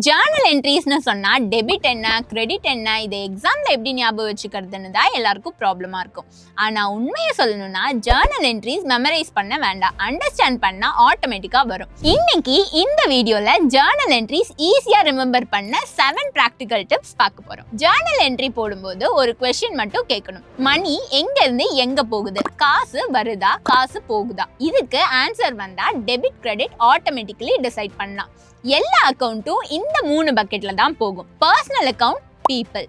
Journal என்ட்ரிஸ்னு சொன்னா debit என்ன credit என்ன இதை எக்ஸாம்ல எப்படி ஞாபகம் வச்சுக்கிறதுன்னு தான் எல்லாருக்கும் ப்ராப்ளமா இருக்கும். ஆனா உண்மையை சொல்லணும்னா ஜர்னல் என்ட்ரிஸ் மெமரைஸ் பண்ண வேண்டாம், அண்டர்ஸ்டாண்ட் பண்ணா ஆட்டோமேட்டிக்கா வரும். இன்னைக்கு இந்த வீடியோல ஜர்னல் என்ட்ரிஸ் ஈஸியா ரிமெம்பர் பண்ண 7 பிராக்டிகல் டிப்ஸ் பார்க்க போறோம். ஜர்னல் என்ட்ரி போடும்போது ஒரு கொஸ்டின் மட்டும் கேட்கணும். மணி எங்க இருந்து எங்க போகுது, காசு வருதா காசு போகுதா? இதுக்கு ஆன்சர் வந்தா டெபிட் கிரெடிட் ஆட்டோமேட்டிக்கலி டிசைட் பண்ணலாம். எல்லா அக்கவுண்ட்டும் இந்த 3 பக்கெட்ல தான் போகும். Personal account people,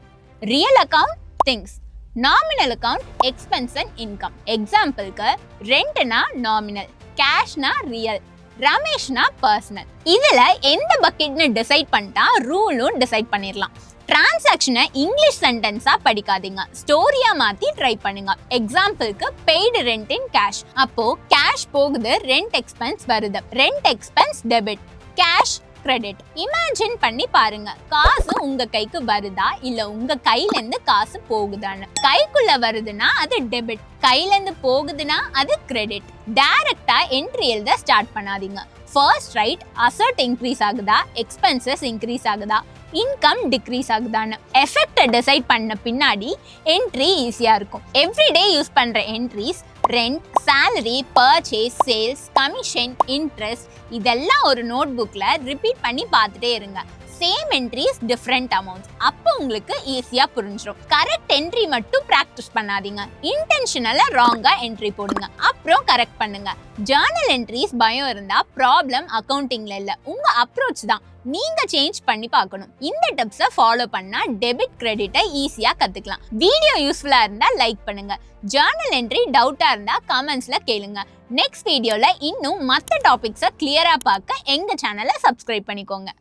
real account things, nominal account expense and income. எக்ஸாம்பிளுக்கு ரெண்ட்னா நாமினல், கேஷ்னா ரியல், ரமேஷ்னா பர்சனல். இதுல எந்த பக்கெட்னு டிசைட் பண்ணிட்டா ரூலும் டிசைட் பண்ணிடலாம். டிரான்சாக்ஷனை இங்கிலீஷ் சென்டென்ஸா படிக்காதீங்க, ஸ்டோரியா மாத்தி ட்ரை பண்ணுங்க. எக்ஸாம்பிளுக்கு பெய்டு ரெண்ட் இன் கேஷ், அப்போ கேஷ் போகுது, ரெண்ட் எக்ஸ்பென்ஸ் வருது, rent expense debit, cash credit. Imagine பண்ணி பாருங்க, காசு உங்க கைக்கு வருதா இல்ல உங்க கையில இருந்து காசு போகுதான்னு. கைக்குள்ள வருதுன்னா அது டெபிட், கையில இருந்து போகுதுன்னா அது கிரெடிட். டைரக்டா என்ட்ரி எழுத ஸ்டார்ட் பண்ணாதீங்க. ஃபர்ஸ்ட் ரைட் அசெட் இன்க்ரீஸ் ஆகுதா, எக்ஸ்பென்சஸ் இன்க்ரீஸ் ஆகுதா, இன்கம் டிக்ரீஸ் ஆகுதான்னு. எஃபெக்ட் டிசைட் பண்ண பின்னாடி என்ட்ரி ஈஸியா இருக்கும். எவ்ரிடே யூஸ் பண்ற entries rent, salary, purchase, sales, commission, interest இதெல்லாம் ஒரு நோட் புக்ல ரிப்பீட் பண்ணி பார்த்துட்டே இருங்க. சேம் என்ட்ரிஸ் டிஃப்ரெண்ட் அமௌண்ட்ஸ், அப்போ உங்களுக்கு ஈஸியா புரிஞ்சிடும். கரெக்ட் என்ட்ரி மட்டும் பிராக்டிஸ் பண்ணாதீங்க, இன்டென்ஷனலா ராங்கா என்ட்ரி போடுங்க, அப்புறம் கரெக்ட் பண்ணுங்க. ஜர்னல் என்ட்ரிஸ் பயம் இருந்தா ப்ராப்ளம் அக்கவுண்டிங்ல இல்ல, உங்க அப்ரோச் தான். நீங்க சேஞ்ச் பண்ணி பார்க்கணும். இந்த டிப்ஸை ஃபாலோ பண்ணா டெபிட் கிரெடிட்டை ஈஸியா கத்துக்கலாம். வீடியோ யூஸ்ஃபுல்லா இருந்தா லைக் பண்ணுங்க. ஜர்னல் என்ட்ரி டவுட்டா இருந்தா கமெண்ட்ஸ்ல கேளுங்க. நெக்ஸ்ட் வீடியோல இன்னும் மற்ற டாபிக்ஸை கிளியரா பார்க்க எங்க சேனலை சப்ஸ்கிரைப் பண்ணிக்கோங்க.